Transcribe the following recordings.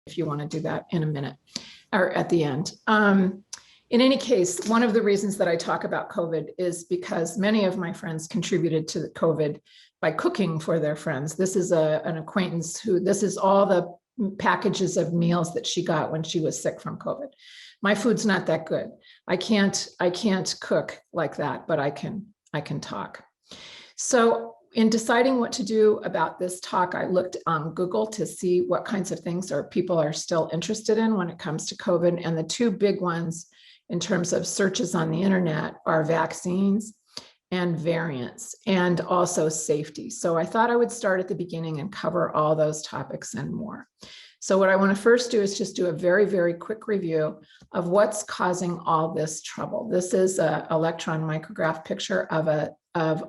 if you want to do that in a minute or at the end. In any case, one of the reasons that I talk about COVID is because many of my friends contributed to the COVID by cooking for their friends. This is an acquaintance this is all the packages of meals that she got when she was sick from COVID. My food's not that good. I can't cook like that, but I can talk. So in deciding what to do about this talk, I looked on Google to see what kinds of things people are still interested in when it comes to COVID. And the two big ones in terms of searches on the internet are vaccines and variants, and also safety. So I thought I would start at the beginning and cover all those topics and more. So what I want to first do is just do a very, very quick review of what's causing all this trouble. This is an electron micrograph picture of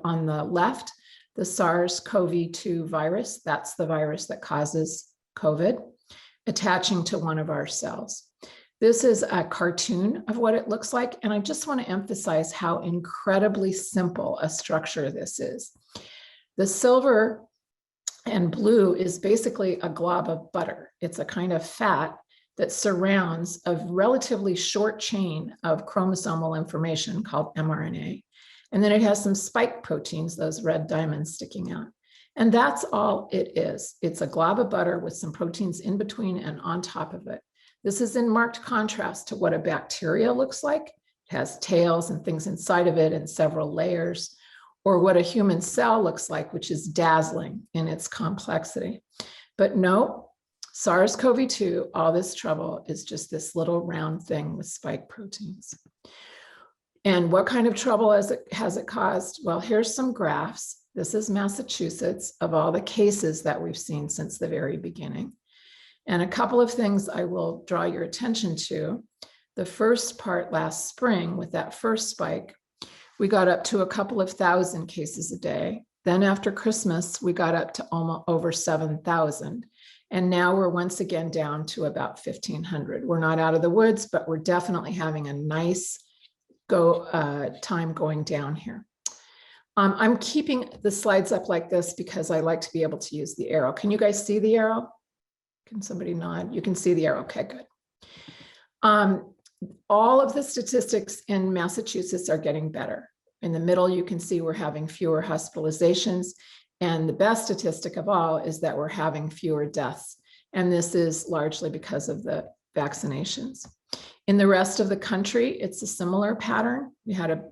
on the left, the SARS-CoV-2 virus. That's the virus that causes COVID, attaching to one of our cells. This is a cartoon of what it looks like, and I just want to emphasize how incredibly simple a structure this is. The silver and blue is basically a glob of butter. It's a kind of fat that surrounds a relatively short chain of chromosomal information called mRNA. And then it has some spike proteins, those red diamonds sticking out. And that's all it is. It's a glob of butter with some proteins in between and on top of it. This is in marked contrast to what a bacteria looks like. It has tails and things inside of it and several layers, or what a human cell looks like, which is dazzling in its complexity. But no, SARS-CoV-2, all this trouble is just this little round thing with spike proteins. And what kind of trouble has it caused? Well, here's some graphs. This is Massachusetts of all the cases that we've seen since the very beginning. And a couple of things I will draw your attention to. The first part last spring with that first spike, we got up to a couple of thousand cases a day. Then after Christmas, we got up to almost over 7,000. And now we're once again down to about 1,500. We're not out of the woods, but we're definitely having a nice time going down here. I'm keeping the slides up like this because I like to be able to use the arrow. Can you guys see the arrow? Can somebody nod? You can see the arrow. Okay, good. All of the statistics in Massachusetts are getting better. In the middle, you can see we're having fewer hospitalizations. And the best statistic of all is that we're having fewer deaths. And this is largely because of the vaccinations. In the rest of the country, it's a similar pattern. We had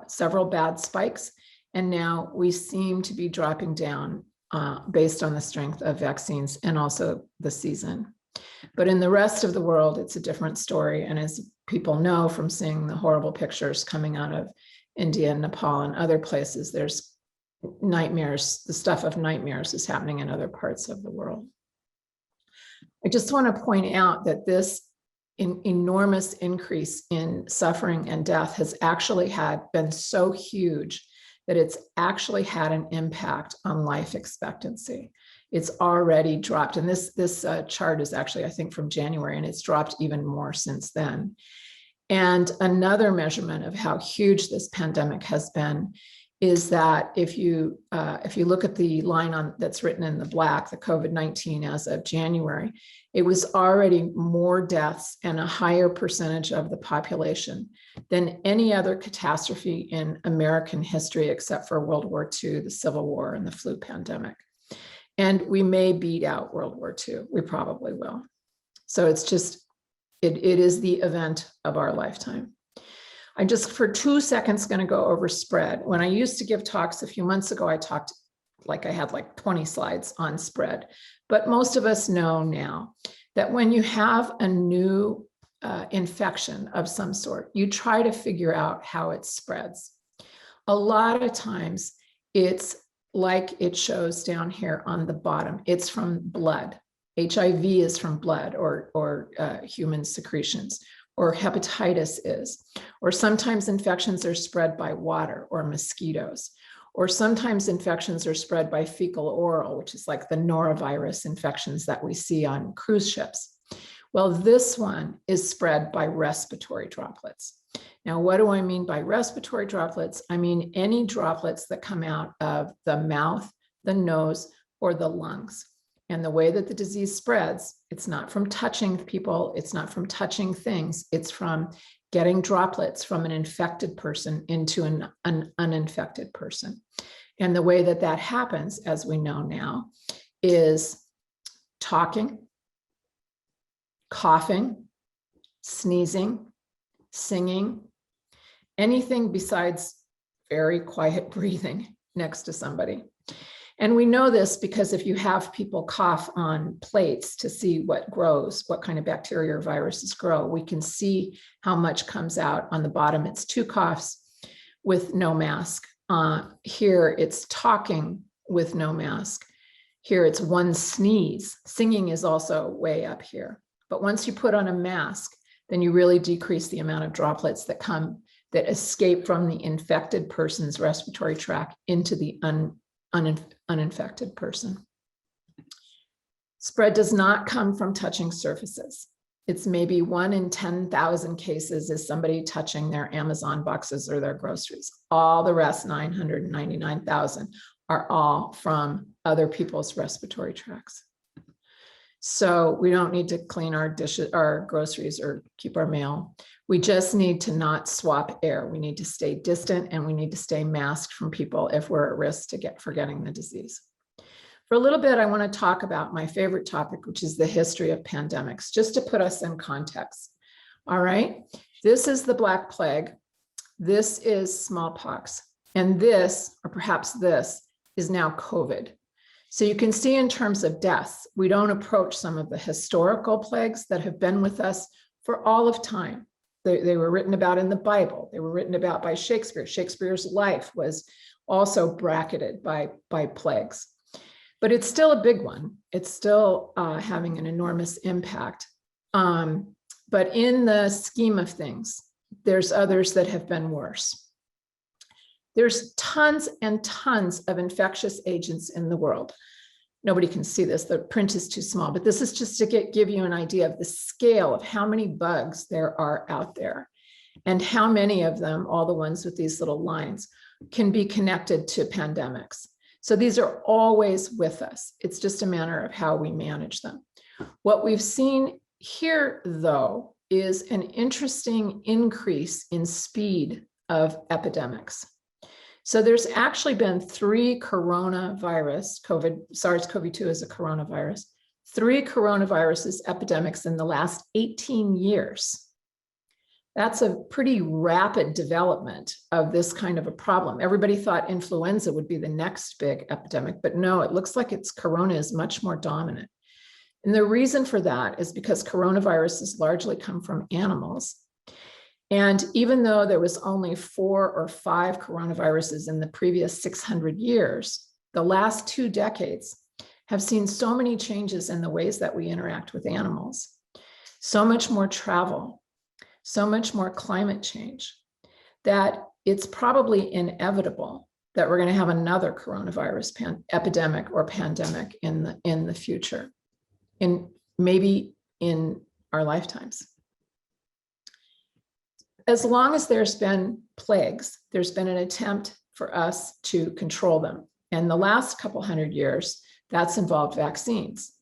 several bad spikes, and now we seem to be dropping down based on the strength of vaccines and also the season. But in the rest of the world, it's a different story. And as people know from seeing the horrible pictures coming out of India and Nepal and other places, there's nightmares. The stuff of nightmares is happening in other parts of the world. I just want to point out that this enormous increase in suffering and death has actually been so huge that it's actually had an impact on life expectancy. It's already dropped. And this chart is actually, I think, from January, and it's dropped even more since then. And another measurement of how huge this pandemic has been is that if you look at the line that's written in the black, the COVID-19 as of January, it was already more deaths and a higher percentage of the population than any other catastrophe in American history, except for World War II, the Civil War, and the flu pandemic. And we may beat out World War II. We probably will. So it's just, it is the event of our lifetime. I'm just for 2 seconds going to go over spread. When I used to give talks a few months ago, I talked like I had like 20 slides on spread. But most of us know now that when you have a new infection of some sort, you try to figure out how it spreads. A lot of times it's like it shows down here on the bottom. It's from blood. HIV is from blood or human secretions, or hepatitis is. Or sometimes infections are spread by water or mosquitoes. Or sometimes infections are spread by fecal oral, which is like the norovirus infections that we see on cruise ships. Well, this one is spread by respiratory droplets. Now, what do I mean by respiratory droplets? I mean any droplets that come out of the mouth, the nose, or the lungs. And the way that the disease spreads, it's not from touching people, it's not from touching things, it's from getting droplets from an infected person into an uninfected person. And the way that that happens, as we know now, is talking, coughing, sneezing, singing, anything besides very quiet breathing next to somebody. And we know this because if you have people cough on plates to see what grows, what kind of bacteria or viruses grow, we can see how much comes out on the bottom. It's 2 coughs with no mask. Here it's talking with no mask. Here it's 1 sneeze. Singing is also way up here. But once you put on a mask, then you really decrease the amount of droplets that escape from the infected person's respiratory tract into the uninfected person. Spread does not come from touching surfaces. It's maybe 1 in 10,000 cases is somebody touching their Amazon boxes or their groceries. All the rest, 999,000, are all from other people's respiratory tracts. So we don't need to clean our dishes, our groceries, or keep our mail. We just need to not swap air. We need to stay distant, and we need to stay masked from people if we're at risk for getting the disease. For a little bit, I want to talk about my favorite topic, which is the history of pandemics, just to put us in context. All right, this is the Black Plague. This is smallpox. And this, or perhaps this, is now COVID. So you can see in terms of deaths, we don't approach some of the historical plagues that have been with us for all of time. They were written about in the Bible. They were written about by Shakespeare. Shakespeare's life was also bracketed by plagues. But it's still a big one. It's still having an enormous impact. But in the scheme of things, there's others that have been worse. There's tons and tons of infectious agents in the world. Nobody can see this, the print is too small, but this is just to give you an idea of the scale of how many bugs there are out there and how many of them, all the ones with these little lines, can be connected to pandemics. So these are always with us. It's just a matter of how we manage them. What we've seen here, though, is an interesting increase in speed of epidemics. So there's actually been 3 coronavirus, SARS-CoV-2 is a coronavirus, 3 coronaviruses epidemics in the last 18 years. That's a pretty rapid development of this kind of a problem. Everybody thought influenza would be the next big epidemic, but no, it looks like corona is much more dominant. And the reason for that is because coronaviruses largely come from animals. And even though there was only 4 or 5 coronaviruses in the previous 600 years, the last 2 decades have seen so many changes in the ways that we interact with animals, so much more travel, so much more climate change, that it's probably inevitable that we're going to have another coronavirus epidemic or pandemic in the future, maybe in our lifetimes. As long as there's been plagues, there's been an attempt for us to control them. And the last couple hundred years, that's involved vaccines.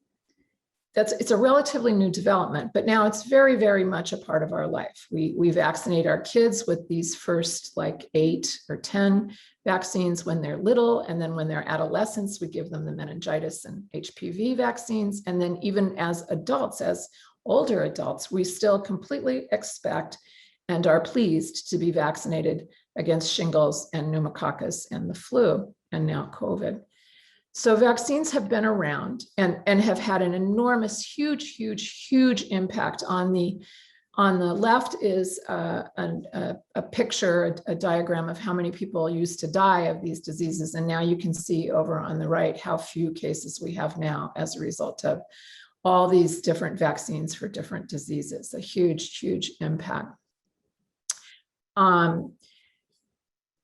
It's a relatively new development, but now it's very, very much a part of our life. We vaccinate our kids with these first like 8 or 10 vaccines when they're little. And then when they're adolescents, we give them the meningitis and HPV vaccines. And then even as adults, as older adults, we still completely expect and are pleased to be vaccinated against shingles and pneumococcus and the flu, and now COVID. So vaccines have been around and have had an enormous, huge impact. On the left is a picture, a diagram of how many people used to die of these diseases. And now you can see over on the right how few cases we have now as a result of all these different vaccines for different diseases, a huge impact.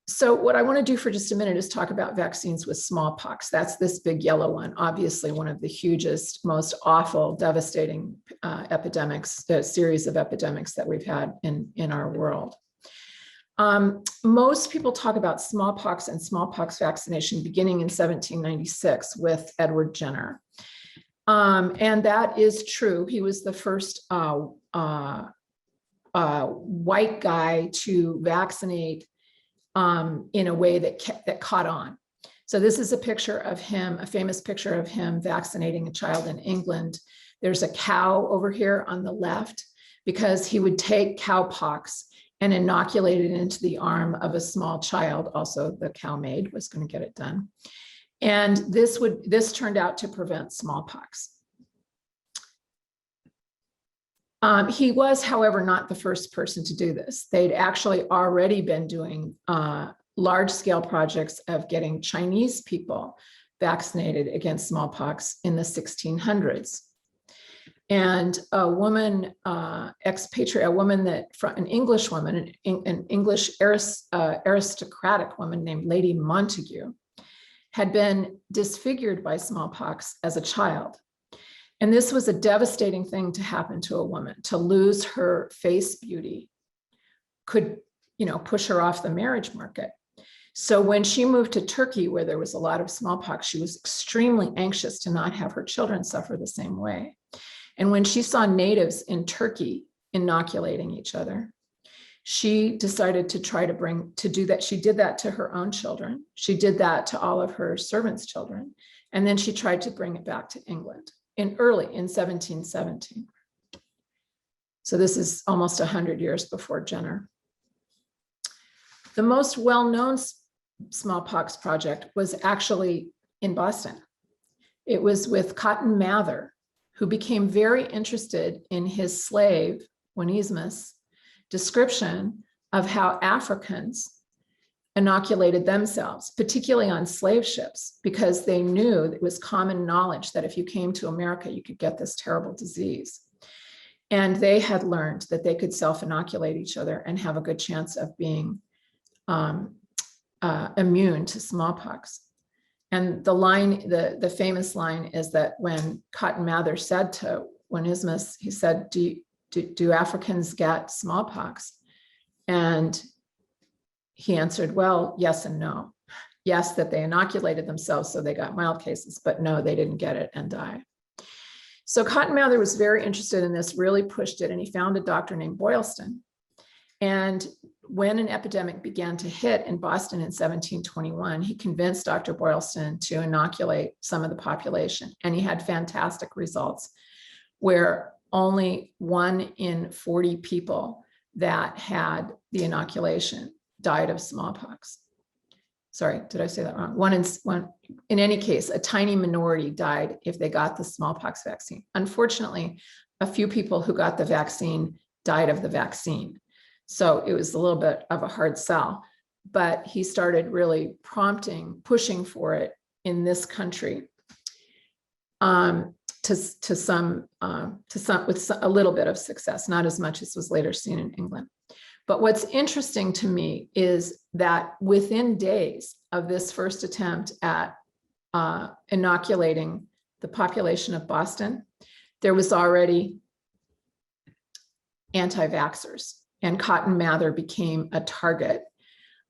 So what I want to do for just a minute is talk about vaccines with smallpox. That's this big yellow one, obviously one of the hugest, most awful, devastating epidemics, series of epidemics that we've had in our world. Most people talk about smallpox and smallpox vaccination beginning in 1796 with Edward Jenner. And that is true. He was the first white guy to vaccinate in a way that caught on. So this is a picture of him, a famous picture of him vaccinating a child in England. There's a cow over here on the left because he would take cowpox and inoculate it into the arm of a small child. Also, the cow maid was going to get it done. And this turned out to prevent smallpox. He was, however, not the first person to do this. They'd actually already been doing large-scale projects of getting Chinese people vaccinated against smallpox in the 1600s. And a woman, expatriate, a woman that, an English woman, an English aristocratic woman named Lady Montagu, had been disfigured by smallpox as a child. And this was a devastating thing to happen to a woman. To lose her face beauty could, push her off the marriage market. So when she moved to Turkey, where there was a lot of smallpox, she was extremely anxious to not have her children suffer the same way. And when she saw natives in Turkey inoculating each other, she decided to try to do that. She did that to her own children. She did that to all of her servants' children. And then she tried to bring it back to England in 1717. So this is almost 100 years before Jenner. The most well-known smallpox project was actually in Boston. It was with Cotton Mather, who became very interested in his slave, Onesmus, description of how Africans inoculated themselves, particularly on slave ships, because they knew it was common knowledge that if you came to America, you could get this terrible disease. And they had learned that they could self-inoculate each other and have a good chance of being immune to smallpox. And the line, the famous line is that when Cotton Mather said to Onesmus, he said, do Africans get smallpox? And he answered, well, yes and no. Yes, that they inoculated themselves, so they got mild cases, but no, they didn't get it and die. So Cotton Mather was very interested in this, really pushed it, and he found a doctor named Boylston. And when an epidemic began to hit in Boston in 1721, he convinced Dr. Boylston to inoculate some of the population. And he had fantastic results where only 1 in 40 people that had the inoculation died of smallpox. Sorry, did I say that wrong? In any case, a tiny minority died if they got the smallpox vaccine. Unfortunately, a few people who got the vaccine died of the vaccine. So it was a little bit of a hard sell, but he started really pushing for it in this country with a little bit of success, not as much as was later seen in England. But what's interesting to me is that within days of this first attempt at inoculating the population of Boston, there was already anti-vaxxers. And Cotton Mather became a target.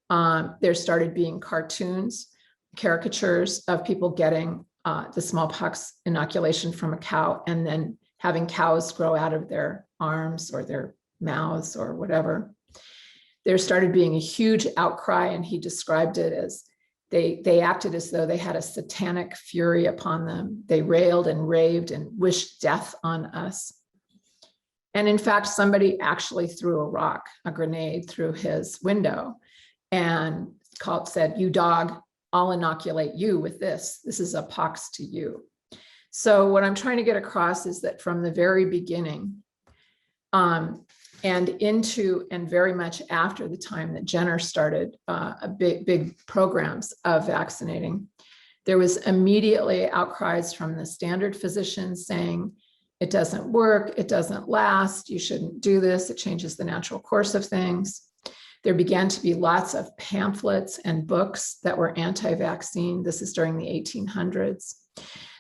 There started being cartoons, caricatures of people getting the smallpox inoculation from a cow and then having cows grow out of their arms or their mouths or whatever. There started being a huge outcry, and he described it as they acted as though they had a satanic fury upon them. They railed and raved and wished death on us. And in fact, somebody actually threw a grenade through his window and said, "You dog, I'll inoculate you with this. This is a pox to you." So what I'm trying to get across is that from the very beginning and into and very much after the time that Jenner started big programs of vaccinating, there was immediately outcries from the standard physicians saying, it doesn't work, it doesn't last, you shouldn't do this, it changes the natural course of things. There began to be lots of pamphlets and books that were anti-vaccine. This is during the 1800s.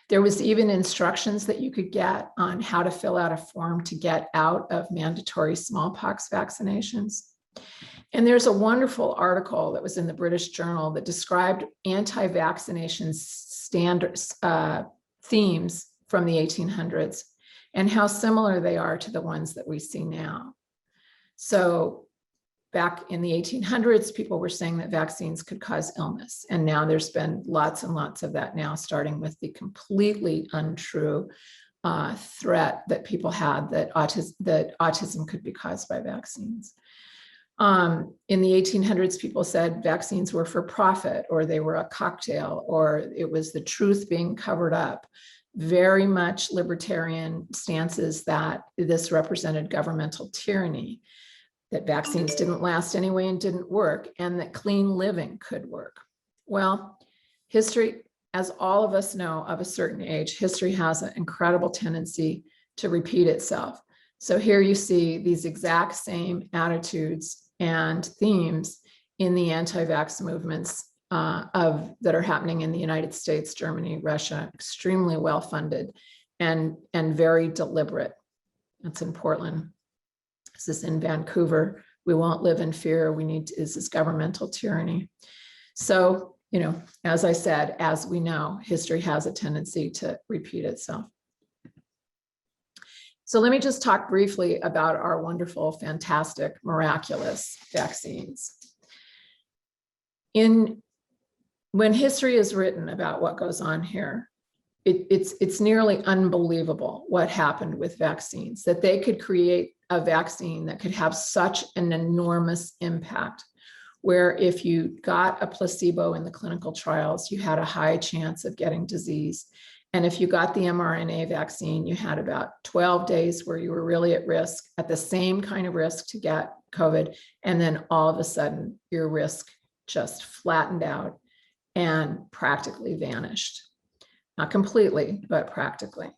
There was even instructions that you could get on how to fill out a form to get out of mandatory smallpox vaccinations. And there's a wonderful article that was in the British Journal that described anti-vaccination standards, themes from the 1800s and how similar they are to the ones that we see now. So back in the 1800s, people were saying that vaccines could cause illness. And now there's been lots and lots of that now, starting with the completely untrue threat that people had that autism could be caused by vaccines. In the 1800s, people said vaccines were for profit, or they were a cocktail, or it was the truth being covered up. Very much libertarian stances that this represented governmental tyranny, that vaccines didn't last anyway and didn't work, and that clean living could work. Well, history, as all of us know of a certain age, history has an incredible tendency to repeat itself. So here you see these exact same attitudes and themes in the anti-vax movements that are happening in the United States, Germany, Russia, extremely well-funded and very deliberate. That's in Portland. This is in Vancouver. We won't live in fear. This is governmental tyranny. So, as I said, as we know, history has a tendency to repeat itself. So let me just talk briefly about our wonderful, fantastic, miraculous vaccines. When history is written about what goes on here, it's nearly unbelievable what happened with vaccines, that they could create a vaccine that could have such an enormous impact, where if you got a placebo in the clinical trials, you had a high chance of getting disease. And if you got the mRNA vaccine, you had about 12 days where you were really at risk, at the same kind of risk to get COVID. And then all of a sudden, your risk just flattened out and practically vanished. Not completely, but practically.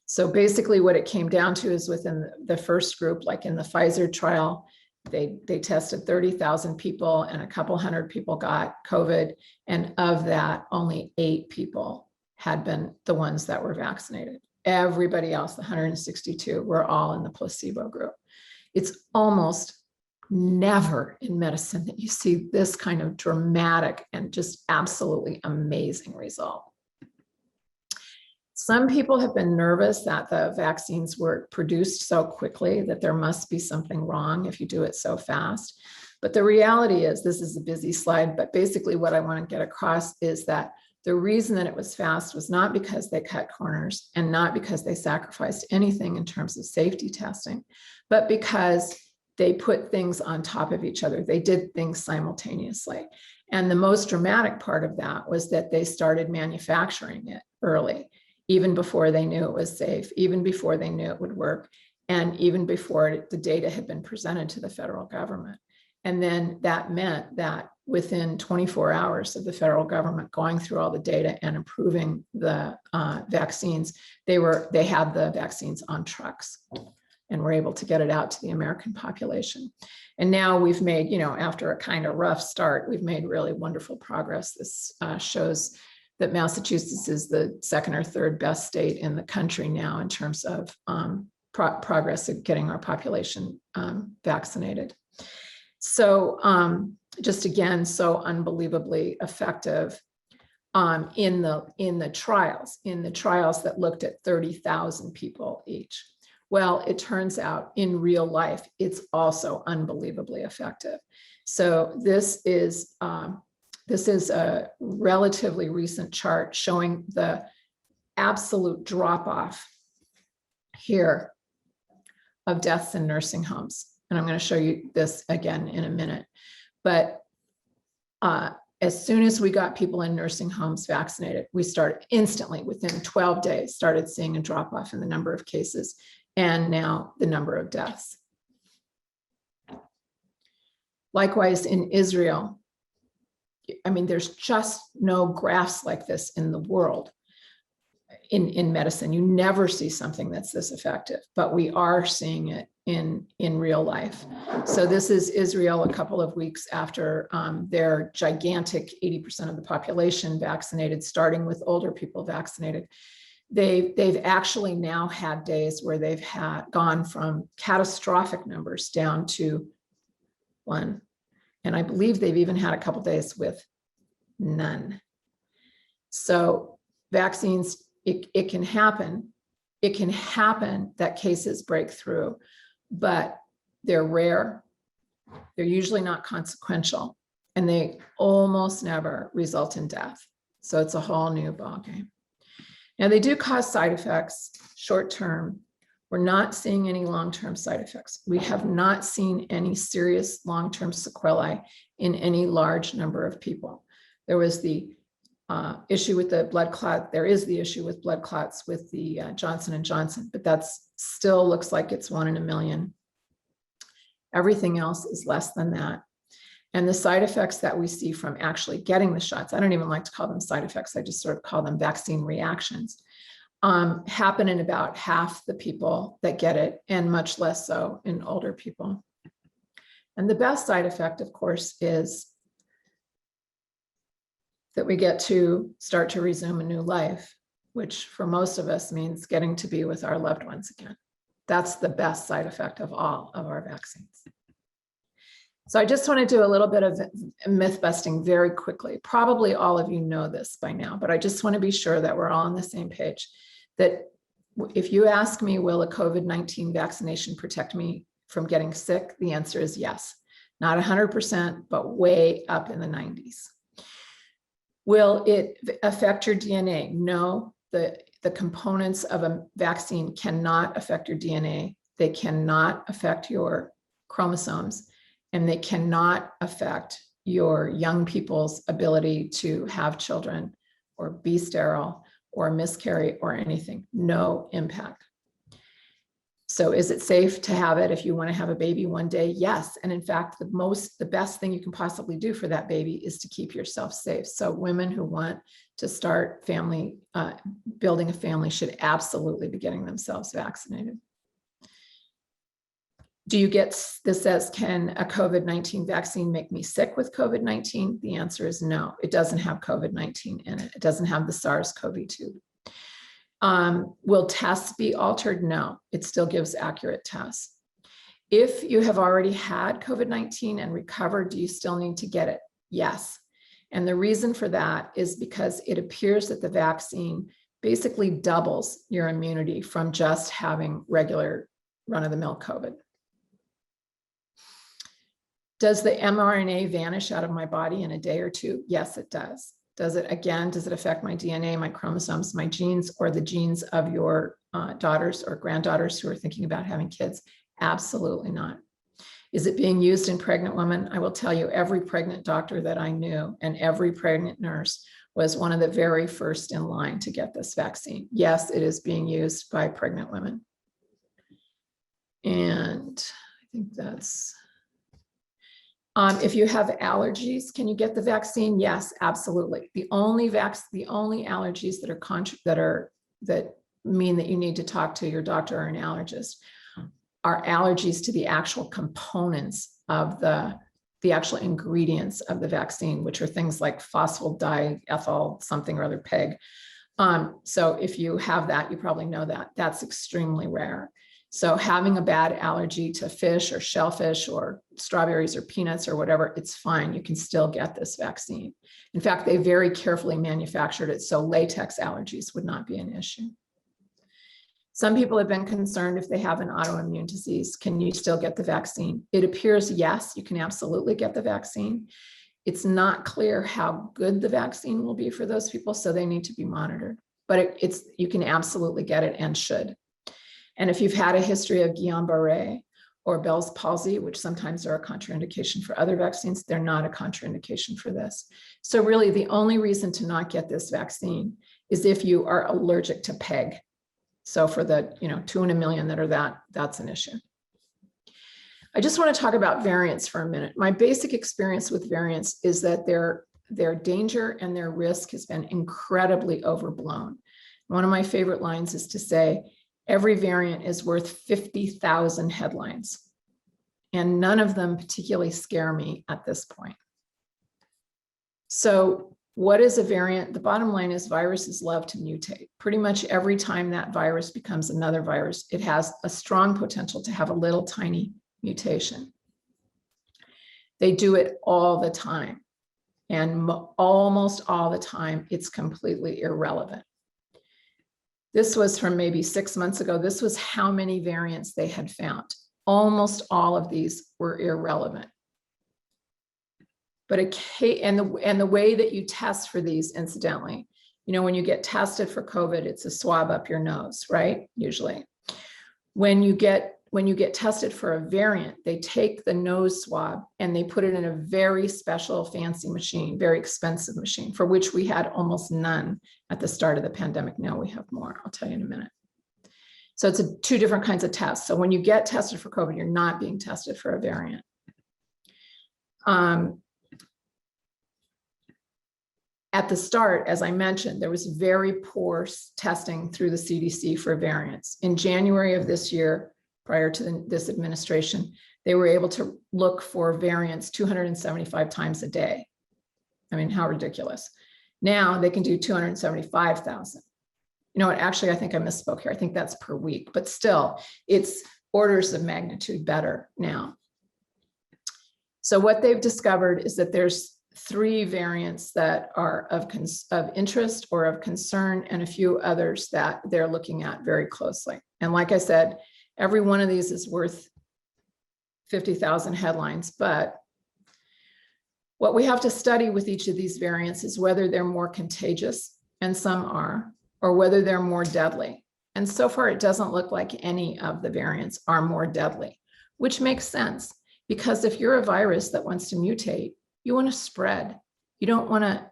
So basically what it came down to is within the first group, like in the Pfizer trial, they tested 30,000 people and a couple hundred people got COVID. And of that, only 8 people had been the ones that were vaccinated. Everybody else, the 162, were all in the placebo group. It's almost never in medicine that you see this kind of dramatic and just absolutely amazing result. Some people have been nervous that the vaccines were produced so quickly that there must be something wrong if you do it so fast. But the reality is, this is a busy slide, but basically what I want to get across is that the reason that it was fast was not because they cut corners and not because they sacrificed anything in terms of safety testing, but because they put things on top of each other. They did things simultaneously. And the most dramatic part of that was that they started manufacturing it early, even before they knew it was safe, even before they knew it would work, and even before the data had been presented to the federal government. And then that meant that within 24 hours of the federal government going through all the data and approving the vaccines, they had the vaccines on trucks and were able to get it out to the American population. And now we've made, after a kind of rough start, we've made really wonderful progress. This shows that Massachusetts is the second or third best state in the country now in terms of progress of getting our population vaccinated. So just again, so unbelievably effective in the trials that looked at 30,000 people each. Well, it turns out in real life, it's also unbelievably effective. So this is a relatively recent chart showing the absolute drop-off here of deaths in nursing homes. And I'm going to show you this again in a minute. But as soon as we got people in nursing homes vaccinated, we started instantly, within 12 days, started seeing a drop-off in the number of cases and now the number of deaths. Likewise, in Israel, there's just no graphs like this in the world in medicine. You never see something that's this effective, but we are seeing it in real life. So this is Israel a couple of weeks after their gigantic 80% of the population vaccinated, starting with older people vaccinated. They've actually now had days where they've gone from catastrophic numbers down to 1. And I believe they've even had a couple days with none. So vaccines, it can happen. It can happen that cases break through, but they're rare. They're usually not consequential, and they almost never result in death. So it's a whole new ballgame. Now, they do cause side effects short term. We're not seeing any long-term side effects. We have not seen any serious long-term sequelae in any large number of people. There was the issue with the blood clot. There is the issue with blood clots with the Johnson & Johnson, but that's still looks like it's 1 in a million. Everything else is less than that. And the side effects that we see from actually getting the shots, I don't even like to call them side effects, I just sort of call them vaccine reactions, happen in about half the people that get it, and much less so in older people. And the best side effect, of course, is that we get to start to resume a new life, which for most of us means getting to be with our loved ones again. That's the best side effect of all of our vaccines. So I just want to do a little bit of myth busting very quickly. Probably all of you know this by now, but I just want to be sure that we're all on the same page. That if you ask me, will a COVID-19 vaccination protect me from getting sick? The answer is yes. Not 100%, but way up in the 90s. Will it affect your DNA? No, the components of a vaccine cannot affect your DNA. They cannot affect your chromosomes, and they cannot affect your young people's ability to have children or be sterile or miscarry or anything. No impact. So is it safe to have it if you want to have a baby one day? Yes. And in fact, the best thing you can possibly do for that baby is to keep yourself safe. So women who want to start building a family should absolutely be getting themselves vaccinated. Do you get, this says, can a COVID-19 vaccine make me sick with COVID-19? The answer is no. It doesn't have COVID-19 in it. It doesn't have the SARS-CoV-2. Will tests be altered? No, it still gives accurate tests. If you have already had COVID-19 and recovered, do you still need to get it? Yes. And the reason for that is because it appears that the vaccine basically doubles your immunity from just having regular run-of-the-mill COVID. Does the mRNA vanish out of my body in a day or two? Yes, it does. Does it affect my DNA, my chromosomes, my genes, or the genes of your daughters or granddaughters who are thinking about having kids? Absolutely not. Is it being used in pregnant women? I will tell you, every pregnant doctor that I knew and every pregnant nurse was one of the very first in line to get this vaccine. Yes, it is being used by pregnant women. And I think that's... if you have allergies, can you get the vaccine? Yes, absolutely. The only allergies that mean that you need to talk to your doctor or an allergist are allergies to the actual components of the actual ingredients of the vaccine, which are things like phosphodiethyl something or other PEG. So if you have that, you probably know that. That's extremely rare. So having a bad allergy to fish or shellfish or strawberries or peanuts or whatever, it's fine. You can still get this vaccine. In fact, they very carefully manufactured it so latex allergies would not be an issue. Some people have been concerned if they have an autoimmune disease, can you still get the vaccine? It appears yes, you can absolutely get the vaccine. It's not clear how good the vaccine will be for those people, so they need to be monitored. But you can absolutely get it and should. And if you've had a history of Guillain-Barré or Bell's palsy, which sometimes are a contraindication for other vaccines, they're not a contraindication for this. So really the only reason to not get this vaccine is if you are allergic to PEG. So for the 2 in a million that are that's an issue. I just want to talk about variants for a minute. My basic experience with variants is that their danger and their risk has been incredibly overblown. One of my favorite lines is to say, every variant is worth 50,000 headlines, and none of them particularly scare me at this point. So what is a variant? The bottom line is viruses love to mutate. Pretty much every time that virus becomes another virus, it has a strong potential to have a little tiny mutation. They do it all the time, and almost all the time, it's completely irrelevant. This was from maybe 6 months ago. This was how many variants they had found. Almost all of these were irrelevant. But the way that you test for these, incidentally, you know, when you get tested for COVID, it's a swab up your nose, right? Usually. When you get tested for a variant, they take the nose swab and they put it in a very special, fancy machine, very expensive machine, for which we had almost none at the start of the pandemic. Now we have more. I'll tell you in a minute. So it's two different kinds of tests. So when you get tested for COVID, you're not being tested for a variant. At the start, as I mentioned, there was very poor testing through the CDC for variants. In January of this year, prior to this administration, they were able to look for variants 275 times a day. I mean, how ridiculous. Now they can do 275,000. You know what, actually, I think I misspoke here. I think that's per week, but still, it's orders of magnitude better now. So what they've discovered is that there's 3 variants that are of interest or of concern, and a few others that they're looking at very closely. And like I said, every one of these is worth 50,000 headlines, but what we have to study with each of these variants is whether they're more contagious, and some are, or whether they're more deadly. And so far, it doesn't look like any of the variants are more deadly, which makes sense, because if you're a virus that wants to mutate, you want to spread. You don't want to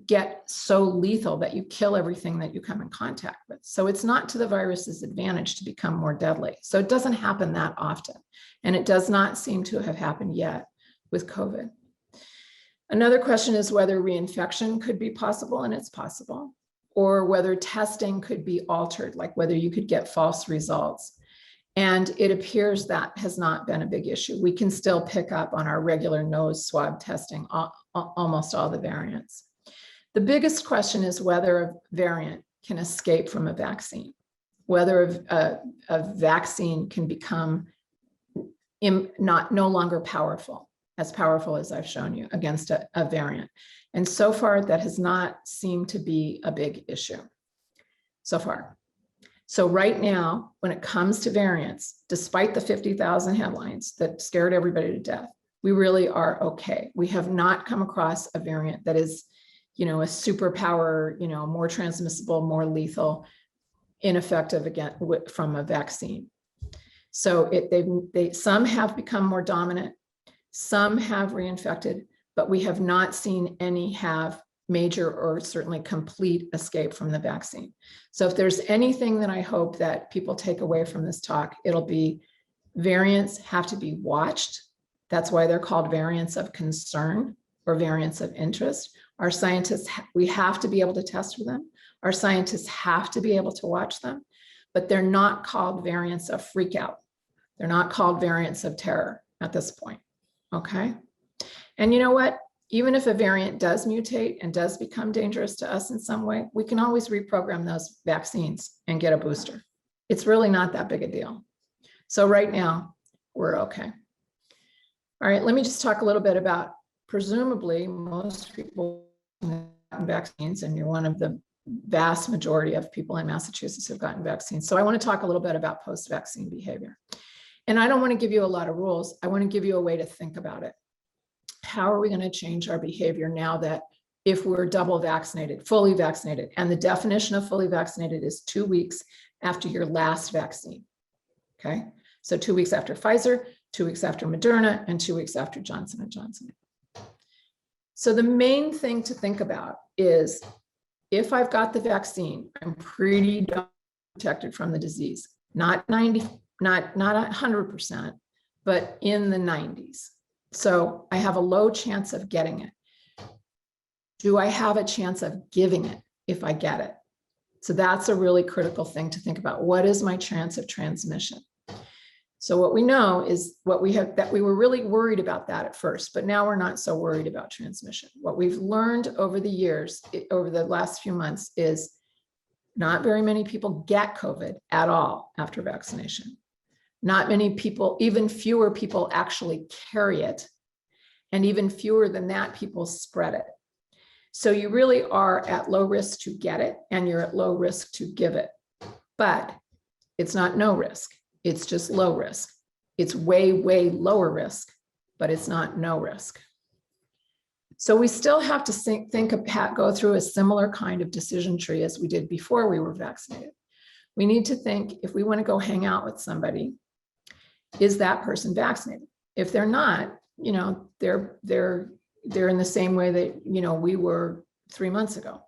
get so lethal that you kill everything that you come in contact with. So it's not to the virus's advantage to become more deadly. So it doesn't happen that often. And it does not seem to have happened yet with COVID. Another question is whether reinfection could be possible, and it's possible, or whether testing could be altered, like whether you could get false results. And it appears that has not been a big issue. We can still pick up on our regular nose swab testing almost all the variants. The biggest question is whether a variant can escape from a vaccine, whether a vaccine can become no longer powerful as I've shown you, against a variant. And so far, that has not seemed to be a big issue so far. So right now, when it comes to variants, despite the 50,000 headlines that scared everybody to death, we really are okay. We have not come across a variant that is, you know, a superpower, you know, more transmissible, more lethal, ineffective again from a vaccine. So some have become more dominant, some have reinfected, but we have not seen any have major or certainly complete escape from the vaccine. So if there's anything that I hope that people take away from this talk, it'll be variants have to be watched. That's why they're called variants of concern or variants of interest. Our scientists, we have to be able to test for them. Our scientists have to be able to watch them, but they're not called variants of freak out. They're not called variants of terror at this point, okay? And you know what? Even if a variant does mutate and does become dangerous to us in some way, we can always reprogram those vaccines and get a booster. It's really not that big a deal. So right now, we're okay. All right, let me just talk a little bit about, presumably, most people have gotten vaccines, and you're one of the vast majority of people in Massachusetts who've gotten vaccines. So I want to talk a little bit about post-vaccine behavior. And I don't want to give you a lot of rules. I want to give you a way to think about it. How are we going to change our behavior now that if we're double vaccinated, fully vaccinated, and the definition of fully vaccinated is 2 weeks after your last vaccine, okay? So 2 weeks after Pfizer, 2 weeks after Moderna, and 2 weeks after Johnson & Johnson. So the main thing to think about is, if I've got the vaccine, I'm pretty protected from the disease, not 100%, but in the 90s. So I have a low chance of getting it. Do I have a chance of giving it if I get it? So that's a really critical thing to think about. What is my chance of transmission? So what we know is that we were really worried about that at first, but now we're not so worried about transmission. What we've learned over the years, over the last few months, is not very many people get COVID at all after vaccination. Not many people, even fewer people actually carry it. And even fewer than that, people spread it. So you really are at low risk to get it, and you're at low risk to give it. but it's not no risk. It's just low risk. It's way, way lower risk, but it's not no risk. So we still have to go through a similar kind of decision tree as we did before we were vaccinated. We need to think, if we want to go hang out with somebody, is that person vaccinated? If they're not, they're in the same way that, we were 3 months ago.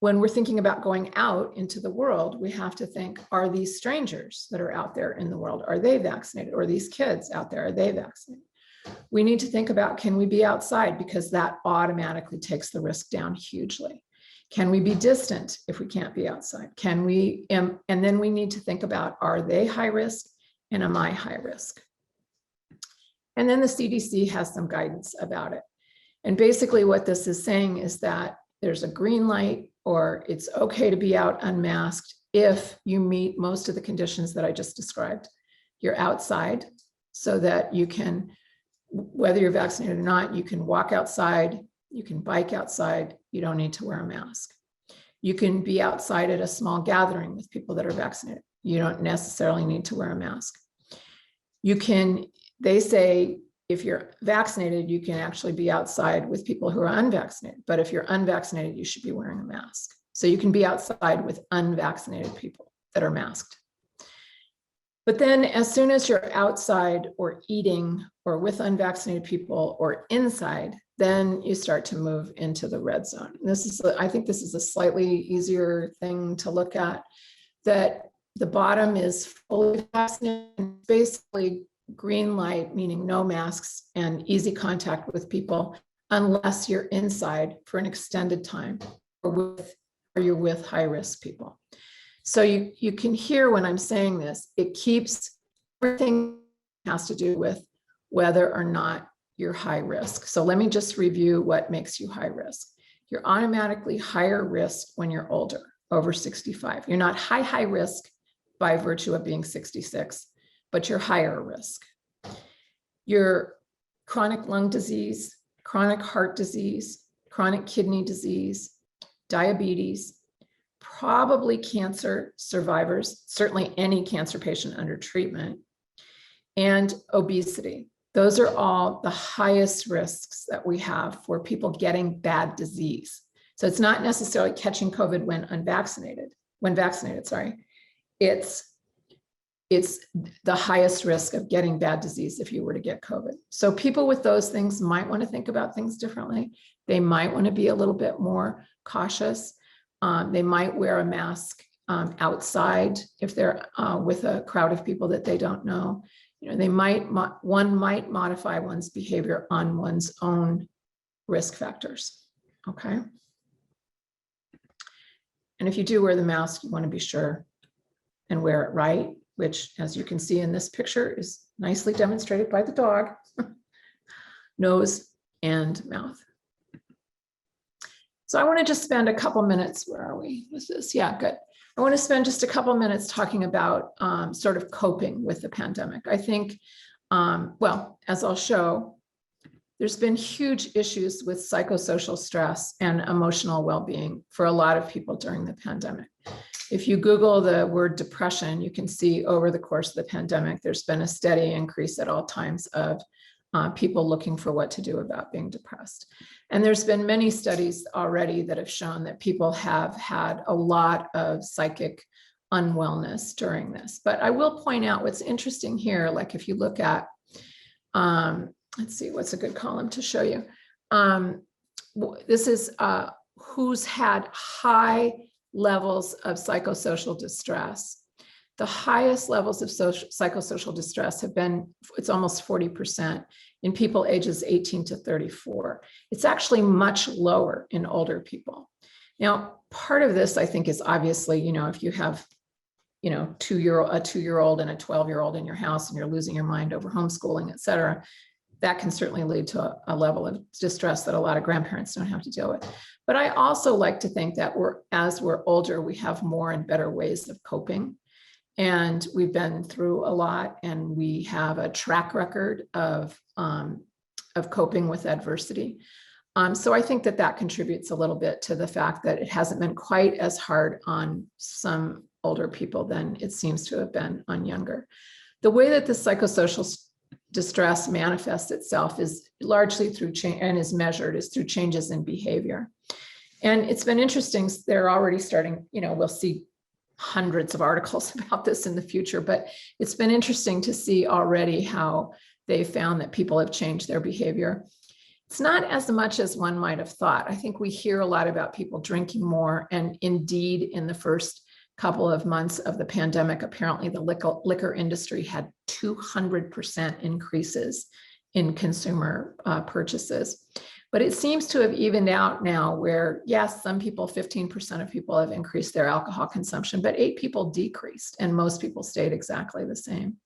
When we're thinking about going out into the world, we have to think, are these strangers that are out there in the world, are they vaccinated? Or these kids out there, are they vaccinated? We need to think about, can we be outside? Because that automatically takes the risk down hugely. Can we be distant if we can't be outside? Can we, and then we need to think about, are they high risk and am I high risk? And then the CDC has some guidance about it. And basically what this is saying is that there's a green light, or it's okay to be out unmasked if you meet most of the conditions that I just described. You're outside so that you can, whether you're vaccinated or not, you can walk outside, you can bike outside, you don't need to wear a mask. You can be outside at a small gathering with people that are vaccinated. You don't necessarily need to wear a mask. You can, they say, if you're vaccinated, you can actually be outside with people who are unvaccinated. But if you're unvaccinated, you should be wearing a mask. So you can be outside with unvaccinated people that are masked. But then as soon as you're outside or eating or with unvaccinated people or inside, then you start to move into the red zone. And this is, I think this is a slightly easier thing to look at, that the bottom is fully vaccinated, basically green light, meaning no masks and easy contact with people, unless you're inside for an extended time or you're with high-risk people. So you can hear when I'm saying this, it keeps, everything has to do with whether or not you're high risk. So let me just review what makes you high risk. You're automatically higher risk when you're older, over 65. You're not high risk by virtue of being 66, but you're higher risk. Your chronic lung disease, chronic heart disease, chronic kidney disease, diabetes, probably cancer survivors, certainly any cancer patient under treatment, and obesity. Those are all the highest risks that we have for people getting bad disease. So it's not necessarily catching COVID when vaccinated, sorry. It's the highest risk of getting bad disease if you were to get COVID. So people with those things might want to think about things differently. They might want to be a little bit more cautious. They might wear a mask outside if they're with a crowd of people that they don't know. One might modify one's behavior on one's own risk factors, okay? And if you do wear the mask, you want to be sure and wear it right, which, as you can see in this picture, is nicely demonstrated by the dog, nose and mouth. So I want to just spend a couple minutes, where are we with this? Yeah, good. I want to spend just a couple minutes talking about sort of coping with the pandemic. I think, well, as I'll show, there's been huge issues with psychosocial stress and emotional well-being for a lot of people during the pandemic. If you Google the word depression, you can see over the course of the pandemic, there's been a steady increase at all times of people looking for what to do about being depressed. And there's been many studies already that have shown that people have had a lot of psychic unwellness during this. But I will point out what's interesting here, like if you look at, let's see, what's a good column to show you. This is who's had high levels of psychosocial distress. The highest levels of psychosocial distress have been, it's almost 40% in people ages 18 to 34. It's actually much lower in older people. Now, part of this, I think, is obviously, if you have, a two-year-old and a 12-year-old in your house and you're losing your mind over homeschooling, et cetera, that can certainly lead to a level of distress that a lot of grandparents don't have to deal with. But I also like to think that as we're older, we have more and better ways of coping. And we've been through a lot, and we have a track record of coping with adversity. So I think that that contributes a little bit to the fact that it hasn't been quite as hard on some older people than it seems to have been on younger. The way that the psychosocial distress manifests itself is largely through change, and is measured is through changes in behavior. And it's been interesting. They're already starting, we'll see hundreds of articles about this in the future, but it's been interesting to see already how they found that people have changed their behavior. It's not as much as one might have thought. I think we hear a lot about people drinking more, and indeed in the first couple of months of the pandemic, apparently the liquor industry had 200% increases in consumer purchases. But it seems to have evened out now where, yes, some people, 15% of people have increased their alcohol consumption, but 8 people decreased, and most people stayed exactly the same.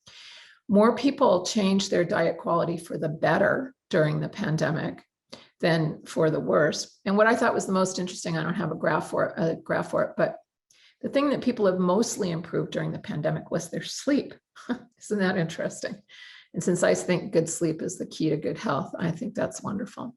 More people changed their diet quality for the better during the pandemic than for the worse. And what I thought was the most interesting, I don't have a graph for it, but the thing that people have mostly improved during the pandemic was their sleep. Isn't that interesting? And since I think good sleep is the key to good health, I think that's wonderful.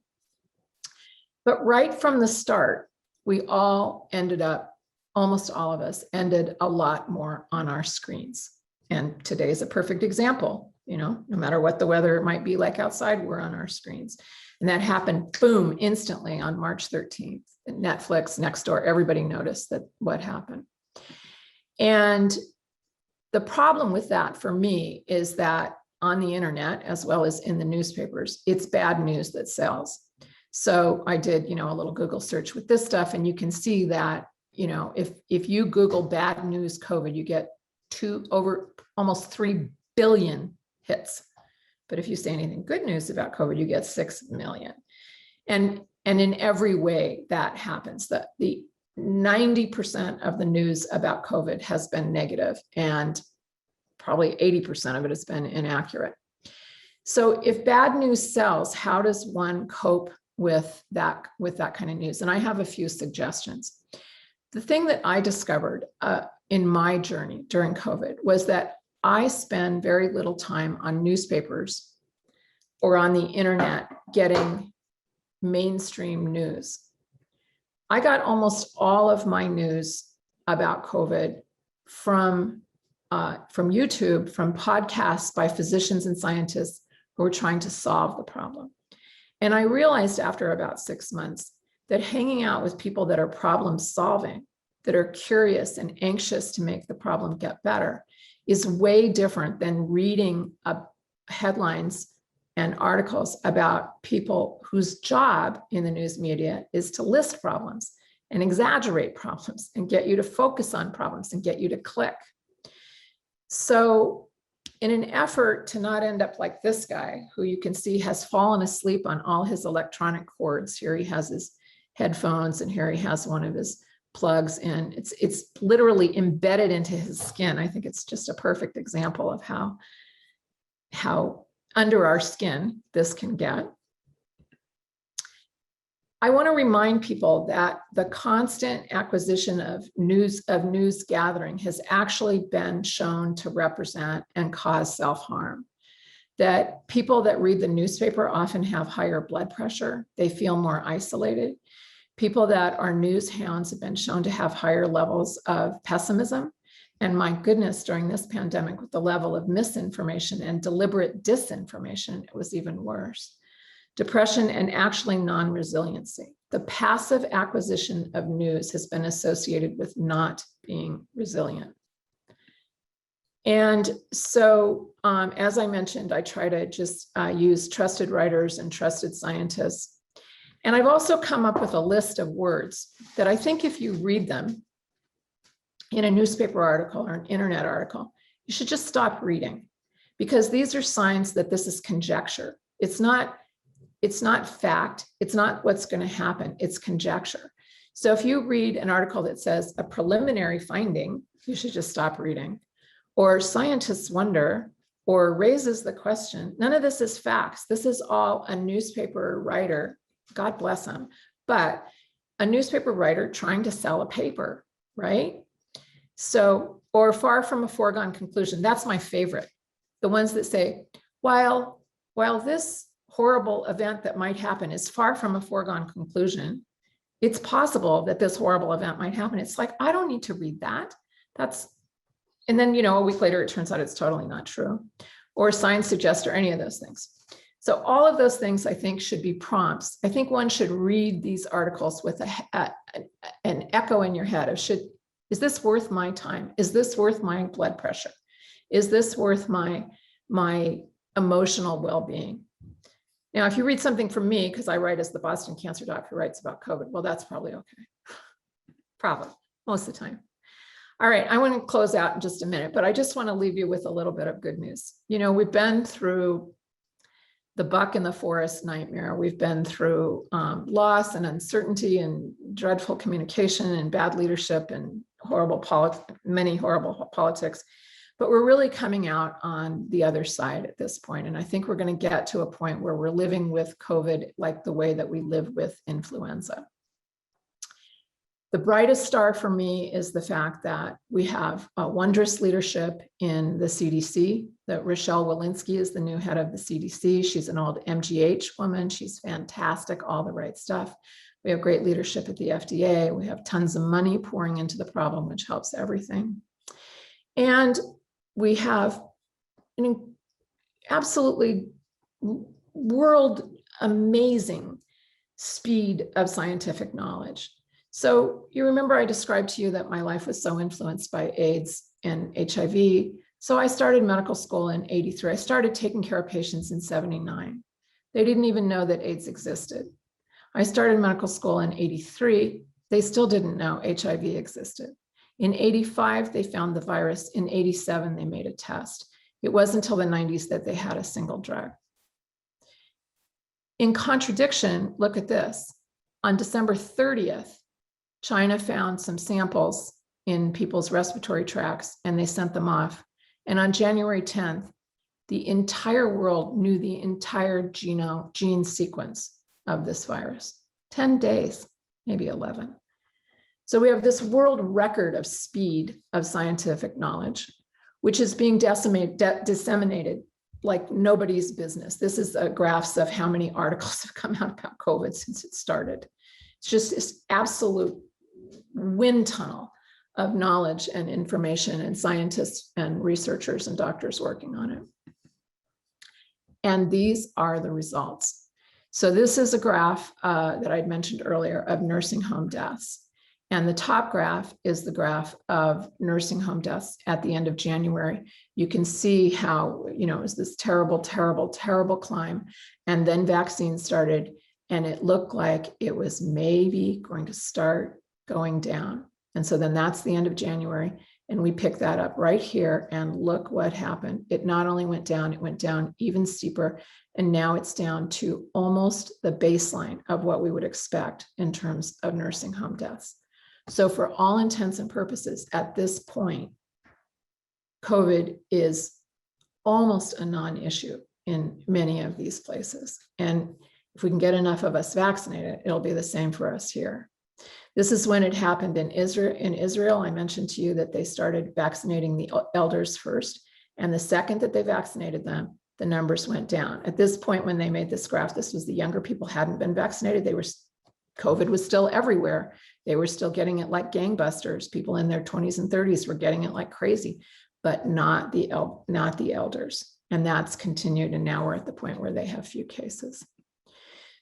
But right from the start, we all ended up, almost all of us, ended a lot more on our screens. And today is a perfect example. No matter what the weather might be like outside, we're on our screens. And that happened, boom, instantly on March 13th. Netflix, Nextdoor, everybody noticed that what happened. And the problem with that for me is that on the internet, as well as in the newspapers, it's bad news that sells. So I did, a little Google search with this stuff, and you can see that, if you Google bad news COVID, you get almost 3 billion hits. But if you say anything good news about COVID, you get 6 million. And in every way that happens, that the 90% of the news about COVID has been negative, and probably 80% of it has been inaccurate. So if bad news sells, how does one cope with that kind of news? And I have a few suggestions. The thing that I discovered in my journey during COVID was that I spend very little time on newspapers or on the internet getting mainstream news. I got almost all of my news about COVID from YouTube, from podcasts by physicians and scientists who are trying to solve the problem. And I realized after about 6 months that hanging out with people that are problem solving, that are curious and anxious to make the problem get better, is way different than reading headlines and articles about people whose job in the news media is to list problems and exaggerate problems and get you to focus on problems and get you to click. So in an effort to not end up like this guy, who you can see has fallen asleep on all his electronic cords, here he has his headphones and here he has one of his plugs in, it's literally embedded into his skin. I think it's just a perfect example of how under our skin this can get. I want to remind people that the constant acquisition of news gathering has actually been shown to represent and cause self-harm. That people that read the newspaper often have higher blood pressure. They feel more isolated. People that are news hounds have been shown to have higher levels of pessimism. And my goodness, during this pandemic, with the level of misinformation and deliberate disinformation, it was even worse. Depression and actually non-resiliency. The passive acquisition of news has been associated with not being resilient. And so, as I mentioned, I try to just use trusted writers and trusted scientists. And I've also come up with a list of words that I think if you read them in a newspaper article or an internet article, you should just stop reading, because these are signs that this is conjecture. It's not fact. It's not what's going to happen. It's conjecture. So if you read an article that says a preliminary finding, you should just stop reading. Or scientists wonder, or raises the question. None of this is facts. This is all a newspaper writer, God bless him, but a newspaper writer trying to sell a paper, right? So, or far from a foregone conclusion. That's my favorite. The ones that say, while this horrible event that might happen is far from a foregone conclusion. It's possible that this horrible event might happen. It's like, I don't need to read that. And then, a week later, it turns out it's totally not true, or signs suggest, or any of those things. So all of those things, I think, should be prompts. I think one should read these articles with an echo in your head of, is this worth my time? Is this worth my blood pressure? Is this worth my emotional well-being? Now, if you read something from me, because I write as the Boston cancer doc who writes about COVID, well, that's probably okay. Probably, most of the time. All right, I want to close out in just a minute, but I just want to leave you with a little bit of good news. We've been through the buck in the forest nightmare. We've been through loss and uncertainty and dreadful communication and bad leadership and many horrible politics. But we're really coming out on the other side at this point. And I think we're going to get to a point where we're living with COVID like the way that we live with influenza. The brightest star for me is the fact that we have a wondrous leadership in the CDC, that Rochelle Walensky is the new head of the CDC. She's an old MGH woman. She's fantastic, all the right stuff. We have great leadership at the FDA. We have tons of money pouring into the problem, which helps everything. And we have an absolutely world amazing speed of scientific knowledge. So you remember I described to you that my life was so influenced by AIDS and HIV. So I started medical school in 83. I started taking care of patients in 79. They didn't even know that AIDS existed. I started medical school in 83. They still didn't know HIV existed. In 85, they found the virus. In 87, they made a test. It wasn't until the 90s that they had a single drug. In contradiction, look at this. On December 30th, China found some samples in people's respiratory tracts and they sent them off. And on January 10th, the entire world knew the entire gene sequence of this virus. 10 days, maybe 11. So we have this world record of speed of scientific knowledge, which is being disseminated like nobody's business. This is graphs of how many articles have come out about COVID since it started. It's just this absolute wind tunnel of knowledge and information and scientists and researchers and doctors working on it. And these are the results. So this is a graph that I'd mentioned earlier of nursing home deaths. And the top graph is the graph of nursing home deaths at the end of January. You can see how, it was this terrible, terrible, terrible climb. And then vaccines started, and it looked like it was maybe going to start going down. And so then that's the end of January. And we pick that up right here and look what happened. It not only went down, it went down even steeper. And now it's down to almost the baseline of what we would expect in terms of nursing home deaths. So for all intents and purposes, at this point, COVID is almost a non-issue in many of these places. And if we can get enough of us vaccinated, it'll be the same for us here. This is when it happened in Israel. I mentioned to you that they started vaccinating the elders first. And the second that they vaccinated them, the numbers went down. At this point, when they made this graph, this was the younger people hadn't been vaccinated. COVID was still everywhere. They were still getting it like gangbusters. People in their 20s and 30s were getting it like crazy, but not the elders. And that's continued. And now we're at the point where they have few cases.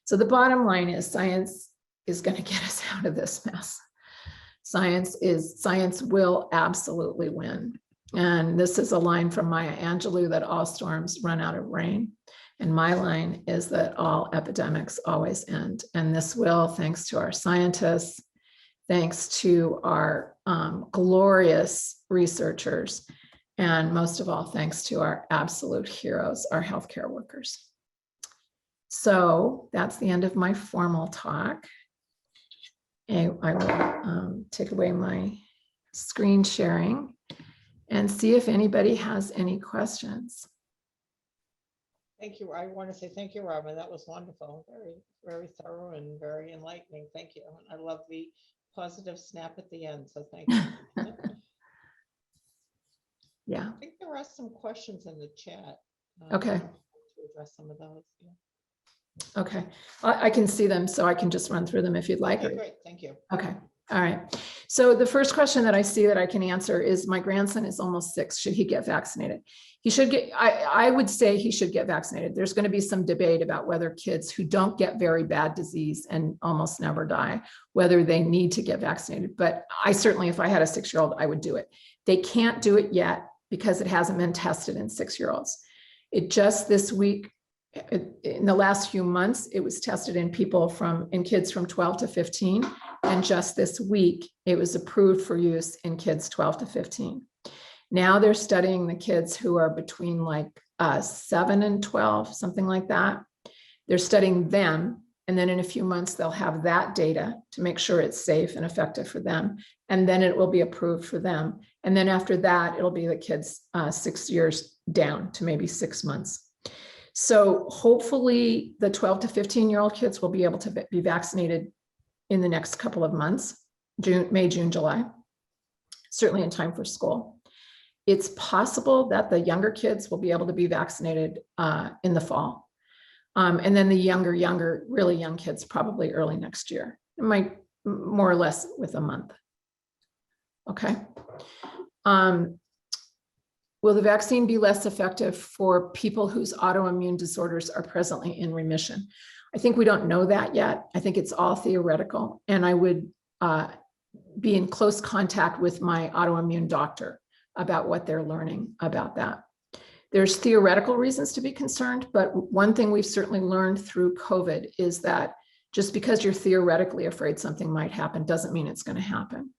So the bottom line is science is going to get us out of this mess. Science will absolutely win. And this is a line from Maya Angelou that all storms run out of rain. And my line is that all epidemics always end. And this will, thanks to our scientists, thanks to our glorious researchers, and most of all, thanks to our absolute heroes, our healthcare workers. So that's the end of my formal talk. And I will take away my screen sharing and see if anybody has any questions. Thank you. I want to say thank you, Robin. That was wonderful. Very, very thorough and very enlightening. Thank you. I love the positive snap at the end. So thank you. Yeah. I think there are some questions in the chat. Okay. To address some of those. Yeah. Okay, I can see them, so I can just run through them if you'd like. Okay, great, thank you. Okay, all right. So the first question that I see that I can answer is, my grandson is almost 6. Should he get vaccinated? He should get, I would say he should get vaccinated. There's going to be some debate about whether kids who don't get very bad disease and almost never die, whether they need to get vaccinated. But I certainly, if I had a 6-year-old, I would do it. They can't do it yet because it hasn't been tested in 6-year-olds. It just this week, in the last few months, it was tested in kids from 12 to 15. And just this week, it was approved for use in kids 12 to 15. Now they're studying the kids who are between like 7 and 12, something like that. They're studying them. And then in a few months, they'll have that data to make sure it's safe and effective for them. And then it will be approved for them. And then after that, it'll be the kids 6 years down to maybe 6 months. So hopefully the 12 to 15-year-old kids will be able to be vaccinated in the next couple of months, May, June, July, certainly in time for school. It's possible that the younger kids will be able to be vaccinated in the fall. And then the really young kids, probably early next year. It might more or less with a month. Okay. Will the vaccine be less effective for people whose autoimmune disorders are presently in remission? I think we don't know that yet. I think it's all theoretical. And I would be in close contact with my autoimmune doctor about what they're learning about that. There's theoretical reasons to be concerned, but one thing we've certainly learned through COVID is that just because you're theoretically afraid something might happen doesn't mean it's going to happen.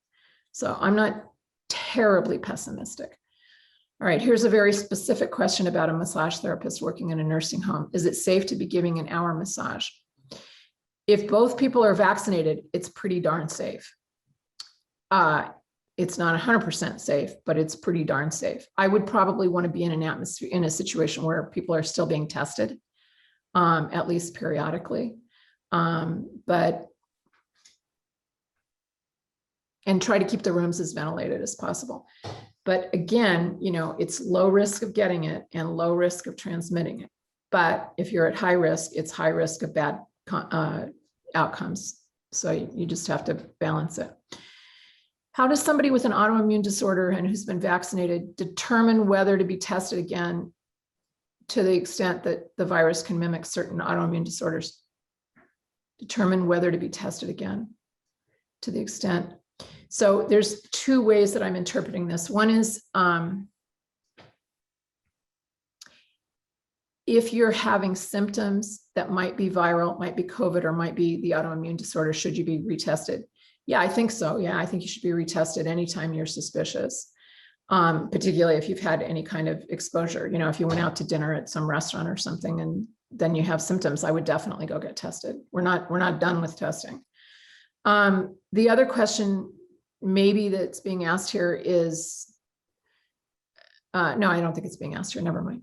So I'm not terribly pessimistic. All right, here's a very specific question about a massage therapist working in a nursing home. Is it safe to be giving an hour massage? If both people are vaccinated, it's pretty darn safe. It's not 100% safe, but it's pretty darn safe. I would probably want to be in an atmosphere, in a situation where people are still being tested, at least periodically, and try to keep the rooms as ventilated as possible. But again, it's low risk of getting it and low risk of transmitting it. But if you're at high risk, it's high risk of bad outcomes. So you just have to balance it. How does somebody with an autoimmune disorder and who's been vaccinated determine whether to be tested again to the extent that the virus can mimic certain autoimmune disorders? Determine whether to be tested again to the extent. So there's 2 ways that I'm interpreting this. One is if you're having symptoms that might be viral, might be COVID, or might be the autoimmune disorder, should you be retested? Yeah, I think so. Yeah, I think you should be retested anytime you're suspicious, particularly if you've had any kind of exposure. If you went out to dinner at some restaurant or something and then you have symptoms, I would definitely go get tested. We're not done with testing. The other question maybe that's being asked here is, no, I don't think it's being asked here. Never mind.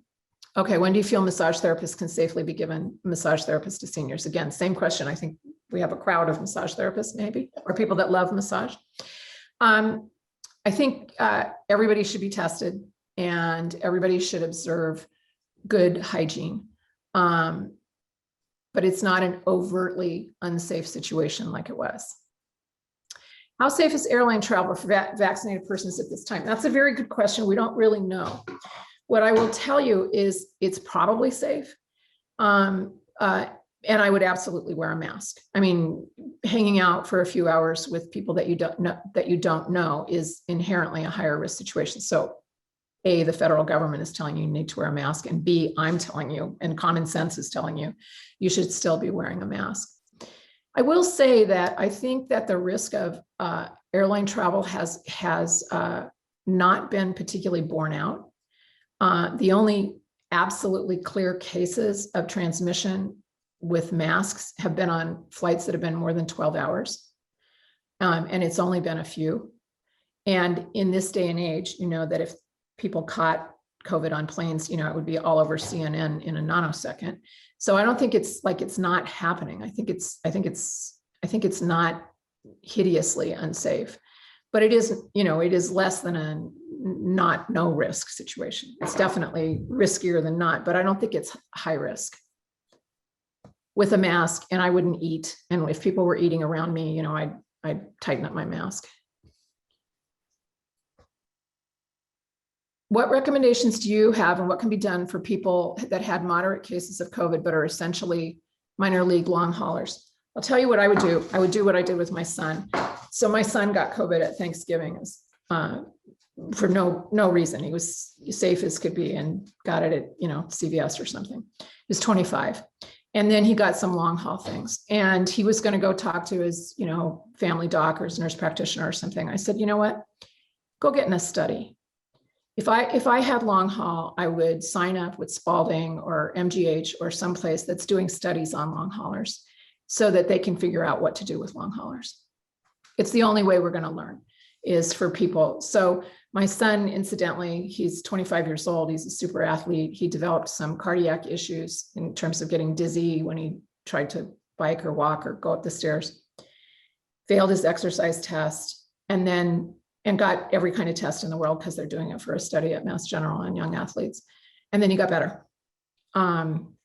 Okay, when do you feel massage therapists can safely be given massage therapists to seniors? Again, same question. I think we have a crowd of massage therapists maybe, or people that love massage. I think everybody should be tested and everybody should observe good hygiene. But it's not an overtly unsafe situation like it was. How safe is airline travel for vaccinated persons at this time? That's a very good question. We don't really know. What I will tell you is it's probably safe. And I would absolutely wear a mask. I mean, hanging out for a few hours with people that you don't know is inherently a higher risk situation. So A, the federal government is telling you you need to wear a mask, and B, I'm telling you, and common sense is telling you, you should still be wearing a mask. I will say that I think that the risk of airline travel has not been particularly borne out. The only absolutely clear cases of transmission with masks have been on flights that have been more than 12 hours. And it's only been a few. And in this day and age, that if people caught COVID on planes, it would be all over CNN in a nanosecond. So I don't think it's like it's not happening. I think it's not hideously unsafe, but it is, it is less than a no risk situation. It's definitely riskier than not, but I don't think it's high risk. with a mask, and I wouldn't eat. And if people were eating around me, you know, I'd tighten up my mask. What recommendations do you have, and what can be done for people that had moderate cases of COVID but are essentially minor league long haulers? I'll tell you what I would do. I would do what I did with my son. So my son got COVID at Thanksgiving for no reason. He was safe as could be and got it at, you know, CVS or something. He was 25. And then he got some long haul things, and he was going to go talk to his, you know, family doc or his nurse practitioner or something. I said, you know what, go get in a study. If I had long haul, I would sign up with Spalding or MGH or someplace that's doing studies on long haulers so that they can figure out what to do with long haulers. It's the only way we're going to learn, is for people. So my son, incidentally, he's 25 years old. He's a super athlete. He developed some cardiac issues in terms of getting dizzy when he tried to bike or walk or go up the stairs, failed his exercise test, and got every kind of test in the world because they're doing it for a study at Mass General on young athletes. And then he got better on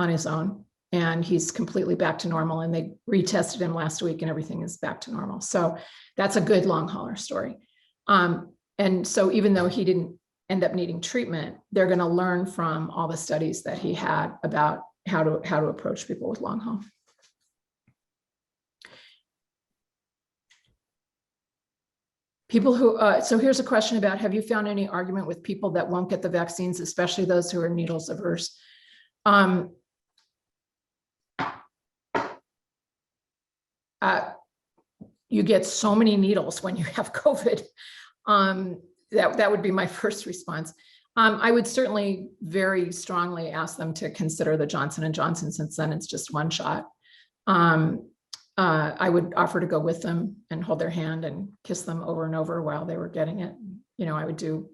his own, and he's completely back to normal. And they retested him last week and everything is back to normal. So that's a good long hauler story. And so even though he didn't end up needing treatment, they're going to learn from all the studies that he had about how to approach people with long haul. People who, so here's a question about, have you found any argument with people that won't get the vaccines, especially those who are needles averse? You get so many needles when you have COVID. That would be my first response. I would certainly very strongly ask them to consider the Johnson & Johnson, since then it's just one shot. I would offer to go with them and hold their hand and kiss them over and over while they were getting it. You know, I would do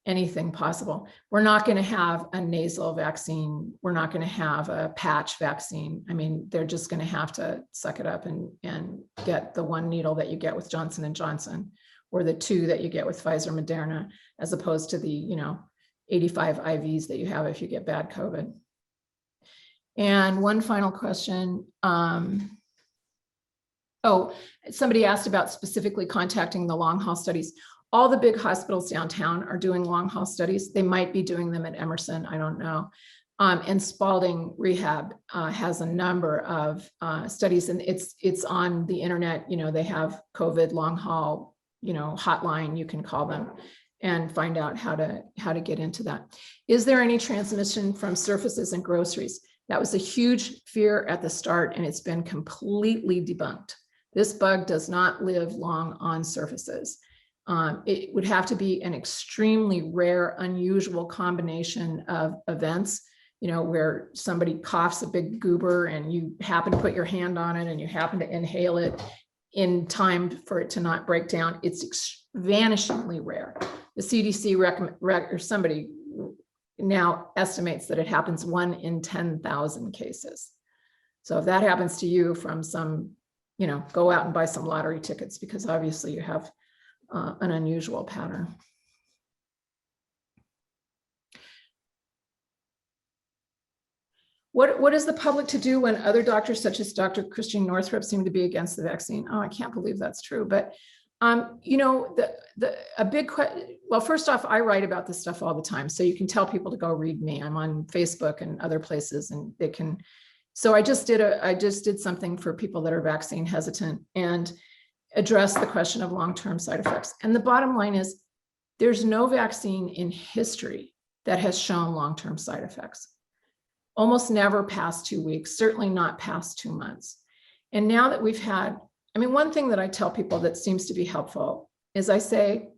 anything possible. We're not going to have a nasal vaccine. We're not going to have a patch vaccine. I mean, they're just going to have to suck it up and get the one needle that you get with Johnson & Johnson, or the two that you get with Pfizer, Moderna, as opposed to the, you know, 85 IVs that you have if you get bad COVID. And one final question. Oh, somebody asked about specifically contacting the long haul studies. All the big hospitals downtown are doing long haul studies. They might be doing them at Emerson, I don't know. And Spalding Rehab has a number of studies, and it's on the internet. You know, they have COVID long haul, you know, hotline, you can call them and find out how to get into that. Is there any transmission from surfaces and groceries? That was a huge fear at the start, and it's been completely debunked. This bug does not live long on surfaces. It would have to be an extremely rare, unusual combination of events, you know, where somebody coughs a big goober and you happen to put your hand on it and you happen to inhale it in time for it to not break down. It's vanishingly rare. The CDC or somebody now estimates that it happens 1 in 10,000 cases. So if that happens to you from some, you know, go out and buy some lottery tickets, because obviously you have an unusual pattern. What is the public to do when other doctors, such as Dr. Christian Northrup, seem to be against the vaccine? Oh, I can't believe that's true. But you know, a big question. Well, first off, I write about this stuff all the time, so you can tell people to go read me. I'm on Facebook and other places, and they can. So I just did something for people that are vaccine hesitant and address the question of long-term side effects. And the bottom line is, there's no vaccine in history that has shown long-term side effects. Almost never past 2 weeks, certainly not past 2 months. And now that we've had, I mean, one thing that I tell people that seems to be helpful is I say,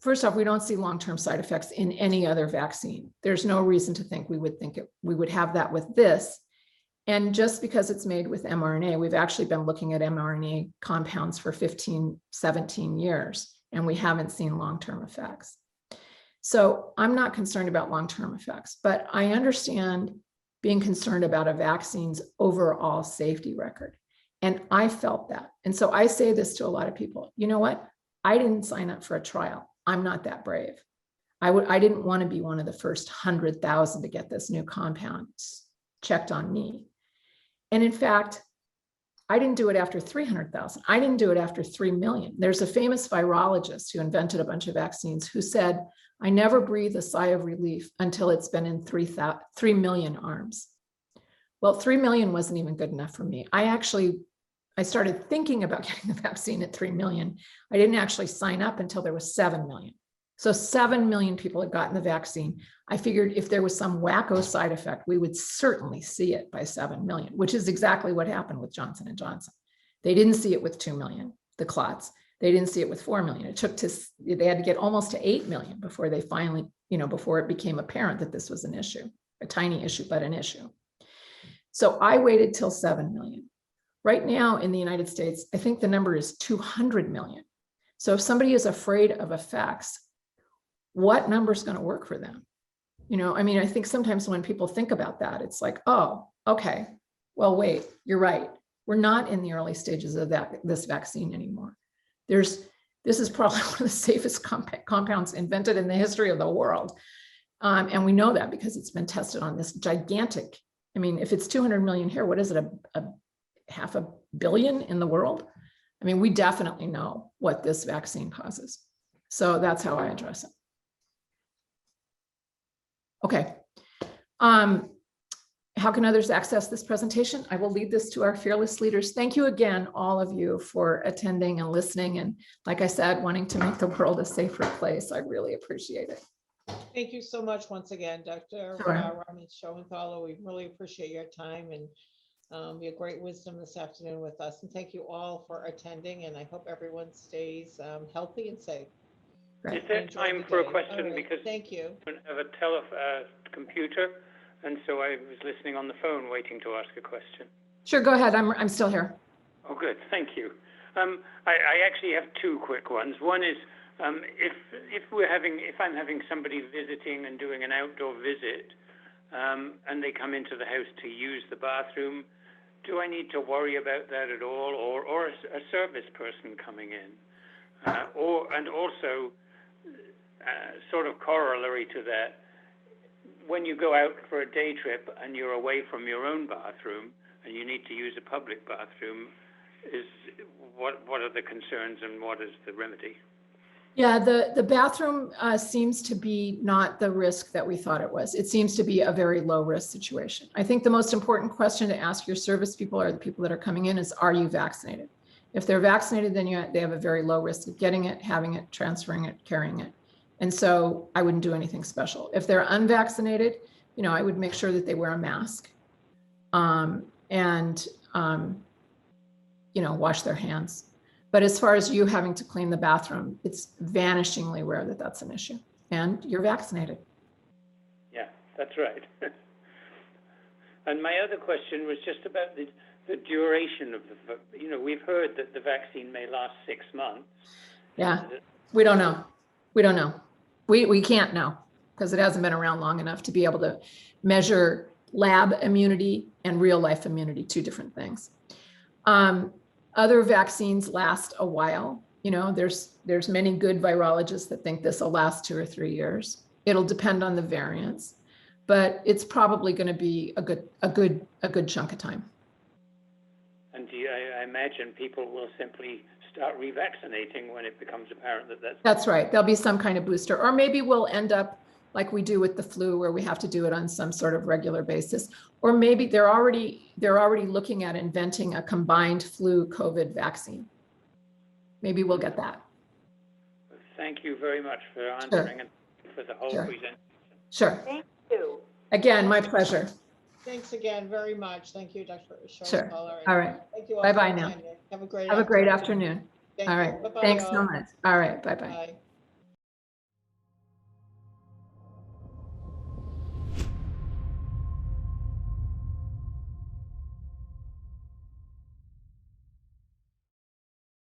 first off, we don't see long-term side effects in any other vaccine. There's no reason to think we would have that with this. And just because it's made with mRNA, we've actually been looking at mRNA compounds for 15, 17 years, and we haven't seen long-term effects. So I'm not concerned about long-term effects, but I understand being concerned about a vaccine's overall safety record. And I felt that. And so I say this to a lot of people, you know what? I didn't sign up for a trial. I'm not that brave. I didn't want to be one of the first 100,000 to get this new compound checked on me. And in fact, I didn't do it after 300,000. I didn't do it after 3 million. There's a famous virologist who invented a bunch of vaccines who said, I never breathe a sigh of relief until it's been in 3 million arms. Well, 3 million wasn't even good enough for me. I started thinking about getting the vaccine at 3 million. I didn't actually sign up until there was 7 million. So 7 million people had gotten the vaccine. I figured if there was some wacko side effect, we would certainly see it by 7 million, which is exactly what happened with Johnson & Johnson. They didn't see it with 2 million, the clots. They didn't see it with 4 million. They had to get almost to 8 million before they finally, before it became apparent that this was an issue, a tiny issue, but an issue. So I waited till 7 million. Right now in the United States, I think the number is 200 million. So if somebody is afraid of effects, what number is going to work for them? I think sometimes when people think about that, it's like, oh, okay, well, wait, you're right. We're not in the early stages of this vaccine anymore. This is probably one of the safest compounds invented in the history of the world. And we know that because it's been tested on this gigantic, if it's 200 million here, what is it, a 500 million in the world? We definitely know what this vaccine causes. So that's how I address it. Okay. How can others access this presentation? I will lead this to our fearless leaders. Thank you again, all of you, for attending and listening. And like I said, wanting to make the world a safer place. I really appreciate it. Thank you so much once again, Dr. Sure. Schoenthaler. We really appreciate your time and your great wisdom this afternoon with us. And thank you all for attending. And I hope everyone stays healthy and safe. Is there time for a question? Right. Because thank you. I don't have a computer, and so I was listening on the phone waiting to ask a question. Sure, go ahead. I'm still here. Oh, good. Thank you. I actually have two quick ones. One is if I'm having somebody visiting and doing an outdoor visit, and they come into the house to use the bathroom, do I need to worry about that at all, or a service person coming in, and also sort of corollary to that, when you go out for a day trip and you're away from your own bathroom and you need to use a public bathroom, what are the concerns and what is the remedy? Yeah, the bathroom seems to be not the risk that we thought it was. It seems to be a very low risk situation. I think the most important question to ask your service people or the people that are coming in is, are you vaccinated? If they're vaccinated, then they have a very low risk of getting it, having it, transferring it, carrying it. And so I wouldn't do anything special. If they're unvaccinated, I would make sure that they wear a mask and wash their hands. But as far as you having to clean the bathroom, it's vanishingly rare that that's an issue. And you're vaccinated. Yeah, that's right. And my other question was just about the duration of we've heard that the vaccine may last 6 months. Yeah, we don't know. We don't know. We can't know because it hasn't been around long enough to be able to measure lab immunity and real life immunity, two different things. Other vaccines last a while. There's many good virologists that think this will last 2 or 3 years. It'll depend on the variants, but it's probably going to be a good chunk of time. And I imagine people will simply start revaccinating when it becomes apparent that that's right. There'll be some kind of booster, or maybe we'll end up like we do with the flu, where we have to do it on some sort of regular basis. Or maybe they're already looking at inventing a combined flu COVID vaccine. Maybe we'll get that. Thank you very much for answering and for the whole presentation. Sure. Thank you. Again, my pleasure. Thanks again very much. Thank you, Dr. Schoenthaler. Sure. All right. Thank you all. Bye-bye now. Have a great afternoon. All right. Bye-bye, Thanks all. so much. All right. Bye-bye. Bye.